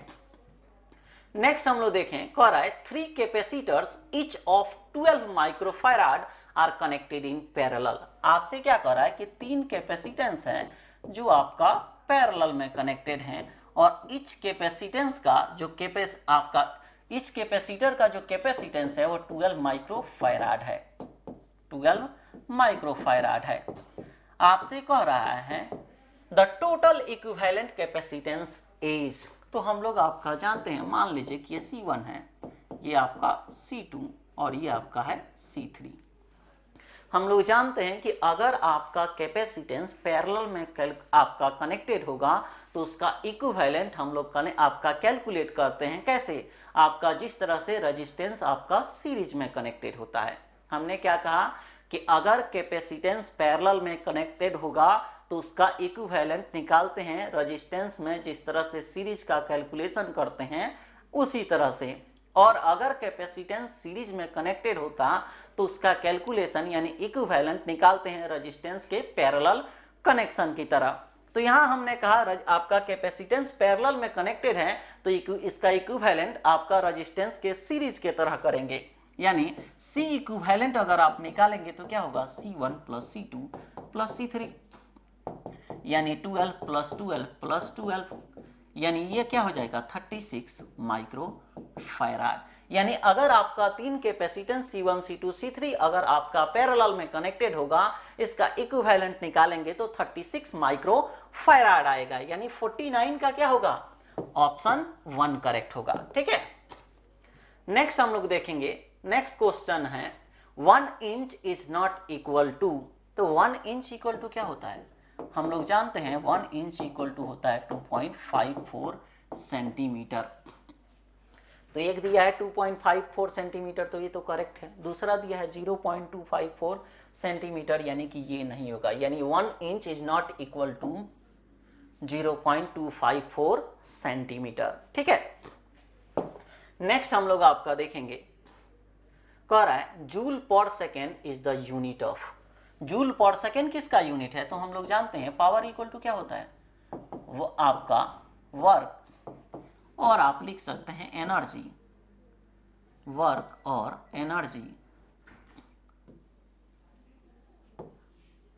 Speaker 1: नेक्स्ट हम लोग देखें, कह रहा है 3 capacitors each of 12 microfarad are connected in parallel. आपसे क्या कह रहा है कि 3 कैपेसिटेंस हैं जो आपका पैरेलल में कनेक्टेड हैं, और ईच कैपेसिटेंस का जो ईच कैपेसिटर का जो कैपेसिटेंस है वो 12 माइक्रोफैराड है, 12 माइक्रोफैराड है। आपसे कह रहा है the total equivalent capacitance is, तो हम लोग आपका जानते हैं, मान लीजिए कि ये C1 है, ये आपका C2 और ये आपका है C3। हम लोग जानते हैं कि अगर आपका कैपेसिटेंस पैरेलल में आपका कनेक्टेड होगा तो उसका इक्विवेलेंट हम लोग आपका कैलकुलेट करते हैं, कैसे, आपका जिस तरह से रेजिस्टेंस आपका सीरीज में कनेक्टेड होता है। हमने क्या कहा कि अगर कैपेसिटेंस पैरेलल में कनेक्टेड होगा तो उसका इक्विवेलेंट निकालते हैं रेजिस्टेंस में, जिस तरह से सीरीज का कैलकुलेशन करते हैं उसी तरह से। और अगर कैपेसिटेंस सीरीज में कनेक्टेड होता तो उसका कैलकुलेशन यानी इक्विवेलेंट निकालते हैं रेजिस्टेंस के पैरेलल कनेक्शन की तरह। तो यहाँ हमने कहा आपका कैपेसिटेंस पैरेलल में कनेक्टेड है तो इसका इक्विवेलेंट आपका रेजिस्टेंस के सीरीज के तरह करेंगे, यानी C इक्विवेलेंट अगर आप निकालेंगे तो क्या होगा, C1 plus C2 plus C3, यानी 12 प्लस 12 प्लस 12, यानी ये क्या हो जाएगा 36 माइक्रोफैराड। यानी अगर आपका 3 कैपेसिटेंस C1 C2 C3 अगर आपका पैरेलल में कनेक्टेड होगा, इसका इक्विवेलेंट निकालेंगे तो 36 माइक्रोफैराड आएगा, यानी 49 का क्या होगा, ऑप्शन 1 करेक्ट होगा, ठीक है। नेक्स्ट हम लोग देखेंगे, नेक्स्ट क्वेश्चन है 1 inch is not equal to, तो 1 इंच इक्वल टू क्या होता है, हम लोग जानते हैं 1 इंच इक्वल टू होता है 2.54 सेंटीमीटर। तो एक दिया है 2.54 सेंटीमीटर, तो ये तो करेक्ट है। दूसरा दिया है 0.254 सेंटीमीटर, यानी कि ये नहीं होगा, यानी 1 inch is not equal to 0.254 centimetre, ठीक है। नेक्स्ट हम लोग आपका देखेंगे, कह रहा है जूल पर second is the unit of, joule पर सेकेंड किसका यूनिट है, तो हम लोग जानते हैं पावर इक्वल टू क्या होता है, वो आपका वर्क, और आप लिख सकते हैं एनर्जी, वर्क और energy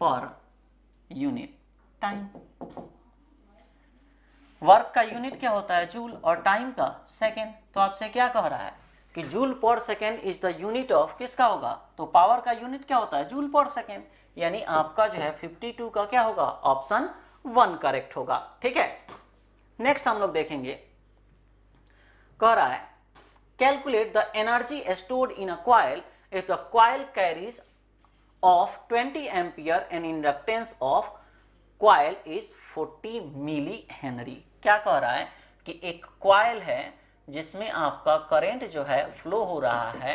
Speaker 1: per unit time. Work का यूनिट क्या होता है, जूल, और टाइम का सेकेंड। तो आपसे क्या कह रहा है कि जूल पर second is the unit of किसका होगा, तो पावर का यूनिट क्या होता है, जूल पर सेकेंड, यानी आपका जो है 52 का क्या होगा, ऑप्शन 1 करेक्ट होगा, ठीक है। नेक्स्ट हम लोग देखेंगे, कह रहा है calculate the energy stored in a coil if the coil carries of 20 ampere and inductance of coil is 40 millihenry. क्या कह रहा है कि एक कॉइल है जिसमें आपका करंट जो है फ्लो हो रहा है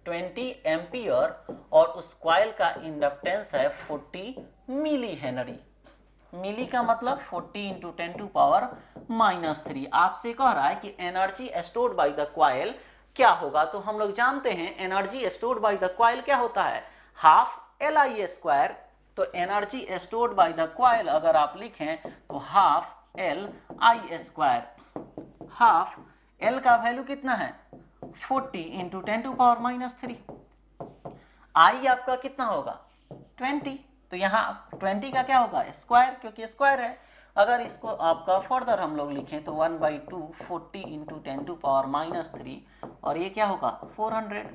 Speaker 1: 20 एम्पियर और उस कॉइल का इंडक्टेंस है 40 मिली हेनरी। मिली का मतलब 40 इंटू 10⁻³ आपसे कह रहा है कि energy stored by the coil क्या होगा। तो हम लोग जानते हैं energy stored by the coil क्या होता है, हाफ LI²। तो energy stored by the coil अगर आप लिखें तो हाफ LI²। हाफ L का वैल्यू कितना है 40 इंटू 10⁻³ I आपका कितना होगा 20। तो यहाँ 20 का क्या होगा स्क्वायर, क्योंकि स्क्वायर है। अगर इसको आपका फर्दर हम लोग लिखें तो 1/2 40 इंटू 10⁻³ और ये क्या होगा 400।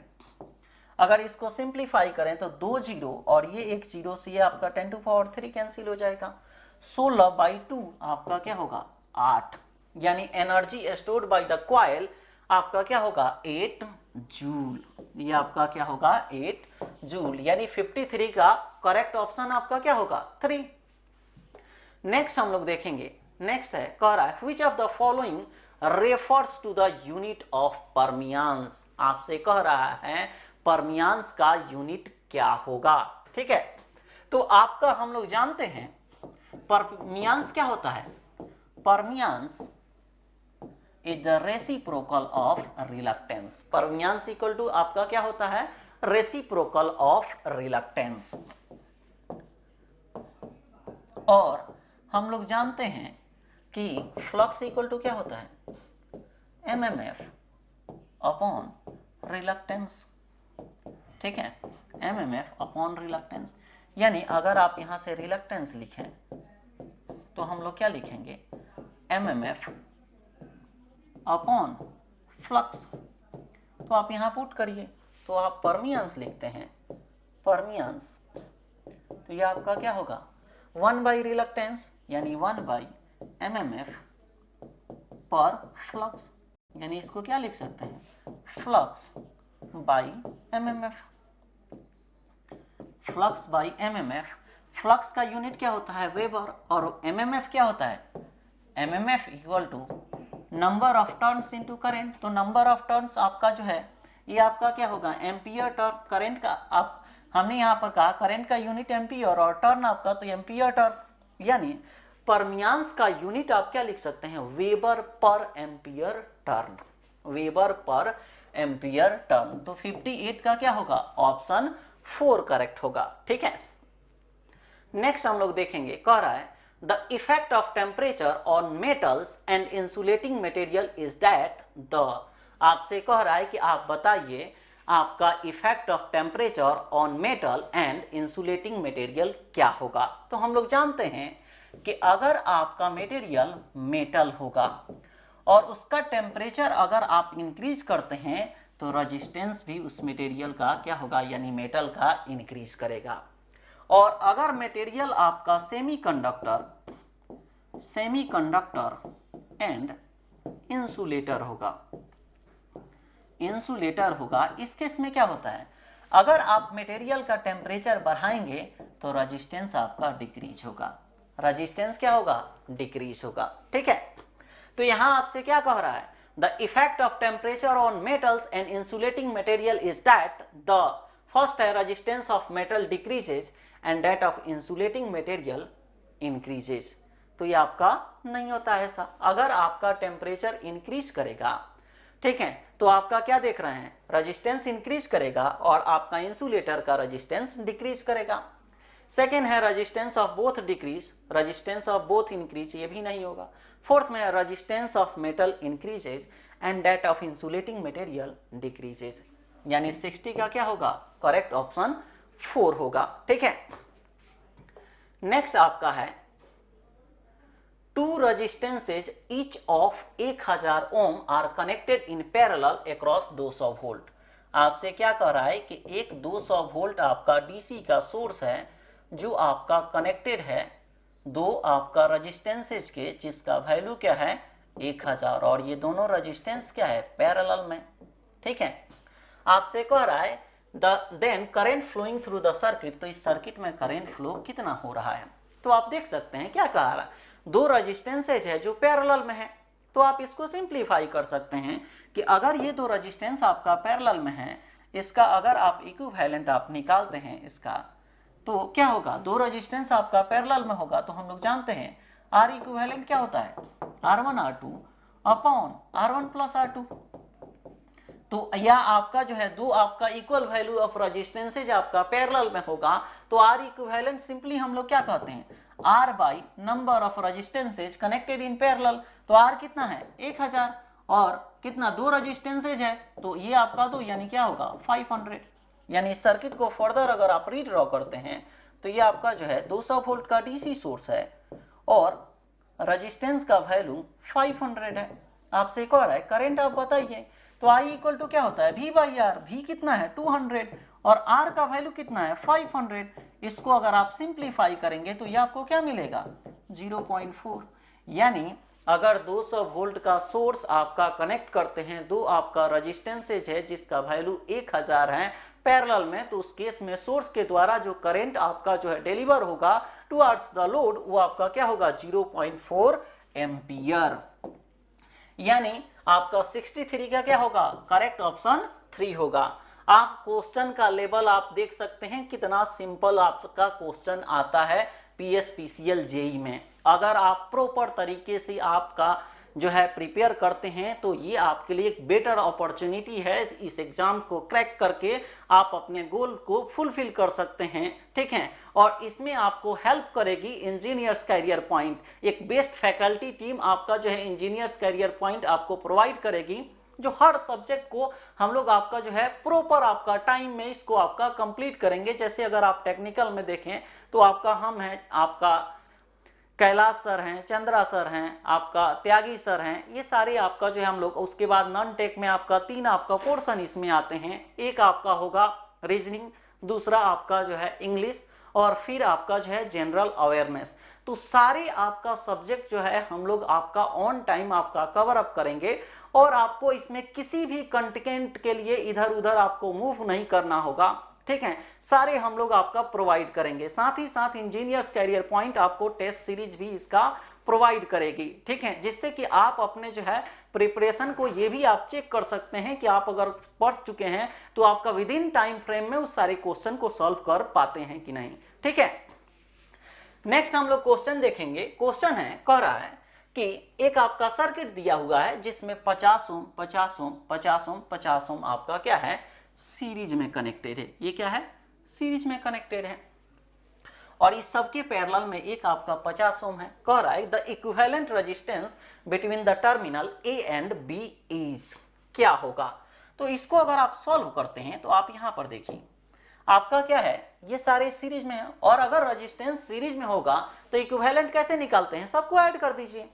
Speaker 1: अगर इसको सिंप्लीफाई करें तो 2 जीरो और ये एक जीरो से ये आपका 10⁻³ कैंसिल हो जाएगा। 16/2 आपका क्या होगा 8, यानी energy stored by the coil आपका क्या होगा 8 जूल। ये आपका क्या होगा 8 जूल, यानी 53 का करेक्ट ऑप्शन आपका क्या होगा 3। नेक्स्ट हम लोग देखेंगे, नेक्स्ट है कह रहा है which of the following refers to the unit of permeance. आपसे कह रहा है परमियांस का यूनिट क्या होगा। ठीक है, तो आपका हम लोग जानते हैं परमियांस क्या होता है, permeance is the reciprocal of reluctance. Permeance equal to आपका क्या होता है रेसिप्रोकल ऑफ रिलक्टेंस। और हम लोग जानते हैं कि फ्लक्स इक्वल टू क्या होता है MMF अपॉन रिलक्टेंस। ठीक है, MMF अपॉन रिलक्टेंस, यानी अगर आप यहां से रिलक्टेंस लिखें तो हम लोग क्या लिखेंगे MMF अपॉन फ्लक्स। तो आप यहां पुट करिए तो आप परमियांस लिखते हैं, परमियांस तो ये आपका क्या होगा 1/रिलक्टेंस यानी 1/MMF पर फ्लक्स, यानी इसको क्या लिख सकते हैं flux by MMF। Flux by MMF, flux का यूनिट क्या होता है वेबर और MMF क्या होता है MMF equal to number of turns into current. तो नंबर ऑफ टर्न्स आपका जो है ये आपका क्या होगा एम्पियर टर्न। करंट का आप हमने यहाँ पर कहा करंट का यूनिट एम्पियर और टर्न आपका तो एम्पियर टर्न, यानी परमियांस का यूनिट आप क्या लिख सकते हैं वेबर पर एम्पियर टर्न, वेबर पर एम्पियर टर्न। तो 58 का क्या होगा ऑप्शन 4 करेक्ट होगा। ठीक है, नेक्स्ट हम लोग देखेंगे कह रहा है the effect of temperature on metals and insulating material is that the. आपसे कह रहा है कि आप बताइए आपका effect of temperature on metal and insulating material क्या होगा। तो हम लोग जानते हैं कि अगर आपका मटेरियल मेटल होगा और उसका टेम्परेचर अगर आप इंक्रीज करते हैं तो रेजिस्टेंस भी उस मटेरियल का क्या होगा यानी मेटल का इंक्रीज करेगा। और अगर मटेरियल आपका सेमीकंडक्टर एंड इंसुलेटर होगा, इंसुलेटर होगा, इस केस में क्या होता है अगर आप मटेरियल का टेम्परेचर बढ़ाएंगे तो रेजिस्टेंस आपका डिक्रीज होगा, रेजिस्टेंस क्या होगा डिक्रीज होगा। ठीक है, तो यहां आपसे क्या कह रहा है the effect of temperature on metals and insulating material is that the first है resistance of metal decreases and that of insulating material increases. तो ये आपका नहीं होता है ऐसा। अगर आपका टेम्परेचर इंक्रीज करेगा, ठीक है, तो आपका क्या देख रहे हैं रेजिस्टेंस इंक्रीज करेगा और आपका इंसुलेटर का रेजिस्टेंस डिक्रीज करेगा। सेकेंड है resistance of both decrease, resistance of both increase, ये भी नहीं होगा। फोर्थ में है resistance of metal increases and that of insulating material decreases, यानी 60 का क्या होगा करेक्ट ऑप्शन 4 होगा। ठीक है, नेक्स्ट आपका है two resistances each of 1000 ohm are connected in parallel across 200 volt. आपसे क्या कह रहा है कि एक 200 वोल्ट आपका डीसी का सोर्स है जो आपका कनेक्टेड है दो आपका रेजिस्टेंसेज के, जिसका वैल्यू क्या है 1000 और ये दोनों रेजिस्टेंस क्या है पैरेलल में। ठीक है, आपसे कह रहा है then current flowing through the circuit, तो इस सर्किट में करंट फ्लो कितना हो रहा है तो आप देख सकते हैं क्या कह रहा है, दो रजिस्टेंसेज है जो पैरेलल में है, तो आप इसको सिंप्लीफाई कर सकते हैं कि अगर ये दो रजिस्टेंस आपका पैरेलल में है, इसका अगर आप इक्विवेलेंट आप निकालते हैं इसका, तो क्या होगा, दो रजिस्टेंस आपका पैरेलल में होगा तो हम लोग जानते हैं आर इक्विवेलेंट क्या होता है, R1 R2 upon R1 plus R2। तो या आपका जो है दो आपका इक्वल वैल्यू ऑफ रेजिस्टेंसेज आपका पैरेलल में होगा तो आर इक्विवेलेंट सिंपली हम लोग क्या कहते हैं, R by number of resistances connected in parallel. तो आर कितना है 1000 और कितना दो रेजिस्टेंसेज है तो ये आपका दो यानी क्या होगा 500। यानी इस सर्किट को फर्दर अगर आप रीड्रॉ करते हैं तो ये आपका जो है 200 वोल्ट का डीसी सोर्स है और रेजिस्टेंस का वैल्यू 500 है। आपसे एक और है करंट आप बताइए, तो I इक्वल टू क्या होता है V बाई आर, V कितना है 200 और R का वैल्यू कितना है 500। इसको अगर आप सिंप्लीफाई करेंगे तो ये आपको क्या मिलेगा 0.4। यानी अगर 200 वोल्ट का सोर्स आपका कनेक्ट करते हैं, दो आपका रेजिस्टेंसेज है जिसका वैल्यू 1000 है पैरेलल में, तो उस केस में सोर्स के द्वारा जो करंट आपका जो है डिलीवर होगा टुवर्ड्स द लोड वो आपका क्या होगा 0.4 एम्पियर। यानी आपका 63 का क्या होगा करेक्ट ऑप्शन 3 होगा। आप क्वेश्चन का लेवल आप देख सकते हैं कितना सिंपल आपका क्वेश्चन आता है पीएसपीसीएल जेई में। अगर आप प्रॉपर तरीके से आपका जो है प्रिपेयर करते हैं तो ये आपके लिए एक बेटर अपॉर्चुनिटी है, इस एग्जाम को क्रैक करके आप अपने गोल को फुलफिल कर सकते हैं, ठीक है। और इसमें आपको हेल्प करेगी इंजीनियर्स कैरियर पॉइंट, एक बेस्ट फैकल्टी टीम आपका जो है इंजीनियर्स कैरियर पॉइंट आपको प्रोवाइड करेगी, जो हर सब्जेक्ट को हम लोग आपका जो है प्रॉपर आपका टाइम में इसको आपका कंप्लीट करेंगे। जैसे अगर आप टेक्निकल में देखें तो आपका हम है, आपका कैलाश सर हैं, चंद्रा सर हैं, आपका त्यागी सर हैं, ये सारे आपका जो है हम लोग। उसके बाद नॉन टेक में आपका 3 आपका पोर्शन इसमें आते हैं, एक आपका होगा रीजनिंग, दूसरा आपका जो है इंग्लिश और फिर आपका जो है जनरल अवेयरनेस। तो सारे आपका सब्जेक्ट जो है हम लोग आपका ऑन टाइम आपका कवर अप करेंगे और आपको इसमें किसी भी कंटेंट के लिए इधर उधर आपको मूव नहीं करना होगा, ठीक है। सारे हम लोग आपका प्रोवाइड करेंगे, साथ ही साथ इंजीनियर्स कैरियर पॉइंट आपको टेस्ट सीरीज भी इसका प्रोवाइड करेगी, ठीक है, जिससे कि आप अपने जो है प्रिपरेशन को ये भी आप चेक कर सकते हैं कि आप अगर पढ़ चुके हैं तो आपका विद इन टाइम फ्रेम में उस सारे क्वेश्चन को सॉल्व कर पाते हैं कि नहीं, ठीक है। नेक्स्ट हम लोग क्वेश्चन देखेंगे। क्वेश्चन है कह रहा है कि एक आपका सर्किट दिया हुआ है जिसमें 50 ओम 50 ओम 50 ओम 50 ओम आपका क्या है सीरीज में कनेक्टेड है। ये क्या है सीरीज में कनेक्टेड है और इस सबके पैरेलल में एक आपका 50 ओम है। कह रहा है the equivalent resistance between the terminal A and B is, क्या होगा। तो इसको अगर आप सॉल्व करते हैं तो आप यहां पर देखिए आपका क्या है ये सारे सीरीज में है और अगर रेजिस्टेंस सीरीज में होगा तो इक्विवेलेंट कैसे निकालते हैं, सबको ऐड कर दीजिए।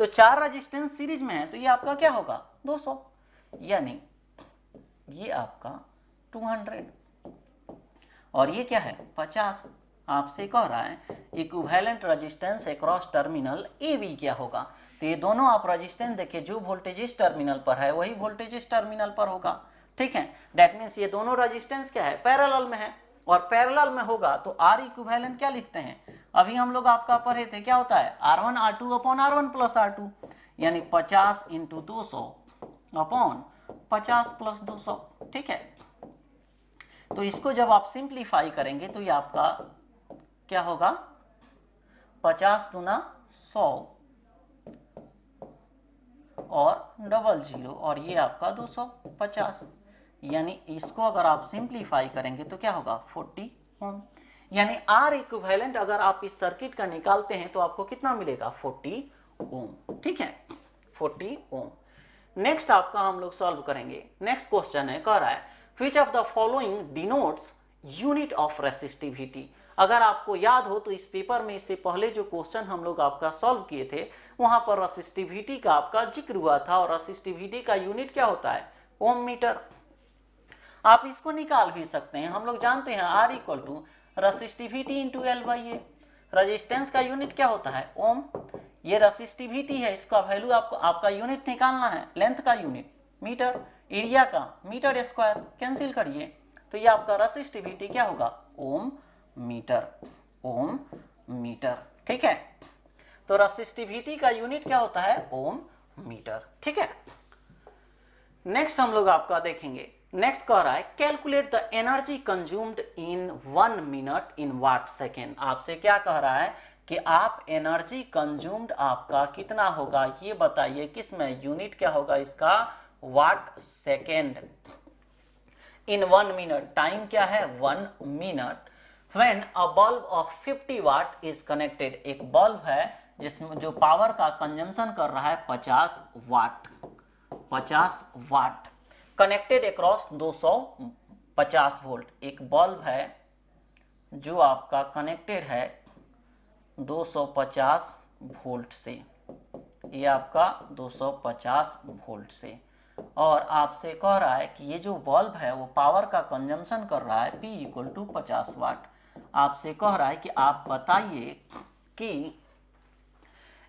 Speaker 1: तो 4 रेजिस्टेंस सीरीज में है तो ये आपका क्या होगा 200, यानी ये आपका 200 और ये क्या है 50। आपसे कह रहा है equivalent resistance across terminal A B क्या होगा। तो ये दोनों आप रेजिस्टेंस देखिए, जो वोल्टेज इस टर्मिनल पर है वही वोल्टेज इस टर्मिनल पर होगा, ठीक है। दैट मीन्स ये दोनों रेजिस्टेंस क्या है पैरेलल में है और पैरेलल में होगा तो आर इक्विवेलेंट क्या लिखते हैं, अभी हम लोग आपका पढ़े थे क्या होता है R1 R2 upon R1 plus R2, यानी 50 इंटू 200 अपॉन 50 प्लस 200, ठीक है। तो इसको जब आप सिंप्लीफाई करेंगे तो ये आपका क्या होगा 50 दूना 100 और डबल 0 और ये आपका 250, यानी इसको अगर आप सिंप्लीफाई करेंगे तो क्या होगा 40 ओम। यानी आर इक्विवेलेंट अगर आप इस सर्किट का निकालते हैं तो आपको कितना मिलेगा 40 ओम, ठीक है 40 ओम। नेक्स्ट आपका हम लोग सॉल्व करेंगे। नेक्स्ट क्वेश्चन है कह रहा है which of the following denotes unit of resistivity. अगर आपको याद हो तो इस पेपर में इससे पहले जो क्वेश्चन हम लोग आपका सॉल्व किए थे वहां पर रेसिस्टिविटी का आपका जिक्र हुआ था और रेसिस्टिविटी का यूनिट क्या होता है ओम मीटर। आप इसको निकाल भी सकते हैं, हम लोग जानते हैं R equal to resistivity into L by A. Resistance का यूनिट क्या होता है ओम, ये रेसिस्टिविटी है, इसका वैल्यू आपको आपका यूनिट निकालना है, लेंथ का यूनिट मीटर, एरिया का मीटर स्क्वायर, कैंसिल करिए तो ये आपका रेसिस्टिविटी क्या होगा ओम मीटर, ओम मीटर। ठीक है, तो रेसिस्टिविटी का यूनिट क्या होता है? ओम मीटर। ठीक है, नेक्स्ट हम लोग आपका देखेंगे, नेक्स्ट कह रहा है calculate the energy consumed in 1 minute in watt second. आपसे क्या कह रहा है कि आप एनर्जी कंज्यूम्ड आपका कितना होगा ये बताइए, किसमें? यूनिट क्या होगा इसका? Watt second in 1 minute. Time क्या है? 1 minute. When a bulb of 50 watt is connected, एक बल्ब है जिसमें जो पावर का कंजम्पशन कर रहा है 50 वाट, 50 वाट कनेक्टेड अक्रॉस 250 वोल्ट। एक बल्ब है जो आपका कनेक्टेड है 250 वोल्ट से, ये आपका 250 वोल्ट से, और आपसे कह रहा है कि ये जो बल्ब है वो पावर का कंजम्पशन कर रहा है P = 50 वाट। आपसे कह रहा है कि आप बताइए कि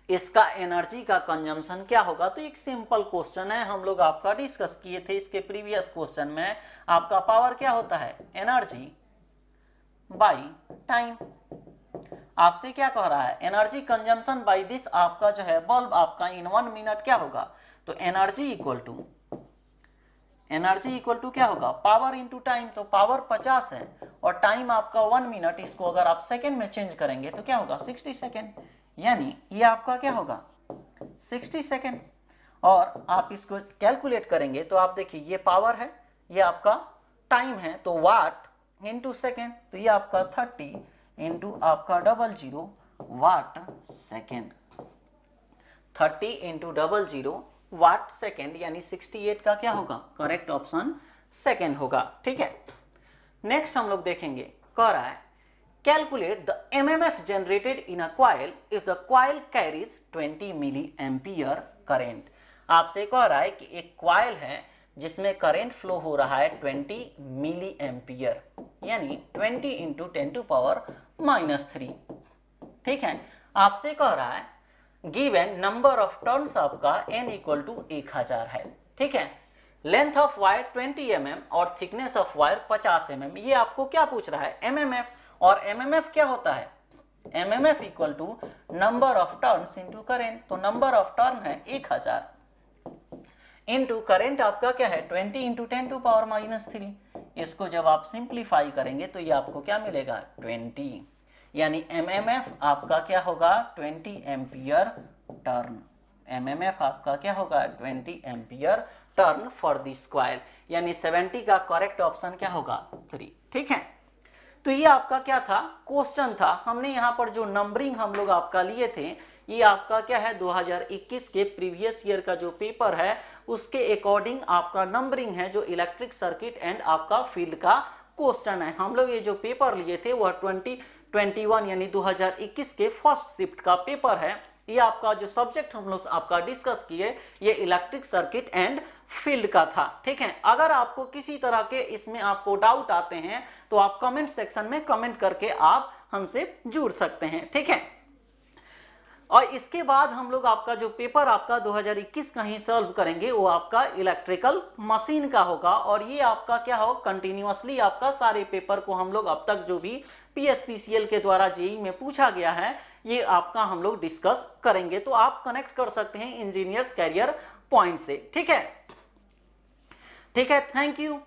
Speaker 1: इसका एनर्जी का कंजम्पशन क्या होगा। तो एक सिंपल क्वेश्चन है, हम लोग आपका डिस्कस किए थे इसके प्रीवियस क्वेश्चन में। आपका पावर क्या होता है? Energy by time. आपसे क्या कह रहा है? एनर्जी कंजम्पशन बाई दिस आपका जो है बल्ब आपका इन 1 मिनट क्या होगा? तो एनर्जी इक्वल टू क्या होगा? Power into time. तो पावर 50 है और टाइम आपका 1 मिनट, इसको अगर आप सेकेंड में चेंज करेंगे तो क्या होगा? 60 सेकेंड, यानी ये आपका क्या होगा? 60 सेकेंड। और आप इसको कैलकुलेट करेंगे तो आप देखिए ये पावर है, ये आपका टाइम है, तो वाट इंटू सेकेंड, तो ये आपका 30 इंटू आपका 00 watt second, 30 into 00 watt second, यानी 68 का क्या होगा? करेक्ट ऑप्शन सेकेंड होगा। ठीक है, नेक्स्ट हम लोग देखेंगे, कह रहा है calculate the MMF generated in a coil if the coil carries 20 milliampere current. आपसे कह रहा है कि एक कॉइल है जिसमें करंट फ्लो हो रहा है 20 मिली एम्पियर, यानी 20 इंटू 10⁻³ ठीक है। आपसे कह रहा है गिवन नंबर ऑफ टर्न्स आपका n = 1000 है। ठीक है, लेंथ ऑफ वायर 20 mm और थिकनेस ऑफ वायर 50 mm। ये आपको क्या पूछ रहा है? MMF। और MMF क्या होता है? MMF = number of turns into current. तो नंबर ऑफ टर्न है 1000 इंटू करेंट आपका क्या है? 20 इंटू 10⁻³ इसको जब आप सिंप्लीफाई करेंगे तो ये आपको क्या मिलेगा? 20, यानी MMF आपका क्या होगा? 20 एम्पियर टर्न। MMF आपका क्या होगा? 20 ampere turn for this coil, यानी 70 का करेक्ट ऑप्शन क्या होगा? 3। ठीक है, तो ये आपका क्या था? क्वेश्चन था। हमने यहाँ पर जो नंबरिंग हम लोग आपका लिए थे, ये आपका क्या है? 2021 के प्रीवियस ईयर का जो पेपर है उसके अकॉर्डिंग आपका नंबरिंग है, जो इलेक्ट्रिक सर्किट एंड आपका फील्ड का क्वेश्चन है। हम लोग ये जो पेपर लिए थे वह 2021 यानी 2021 के फर्स्ट शिफ्ट का पेपर है। ये आपका जो सब्जेक्ट हम लोग आपका डिस्कस किए ये इलेक्ट्रिक सर्किट एंड फील्ड का था। ठीक है, अगर आपको किसी तरह के इसमें आपको डाउट आते हैं तो आप कमेंट सेक्शन में कमेंट करके आप हमसे जुड़ सकते हैं। ठीक है, और इसके बाद हम लोग आपका जो पेपर आपका 2021 का ही सॉल्व करेंगे वो आपका इलेक्ट्रिकल मशीन का होगा। और ये आपका क्या हो? कंटिन्यूअसली आपका सारे पेपर को हम लोग अब तक जो भी PSPCL के द्वारा जेईई में पूछा गया है ये आपका हम लोग डिस्कस करेंगे। तो आप कनेक्ट कर सकते हैं इंजीनियर्स कैरियर पॉइंट से। ठीक है, थैंक यू।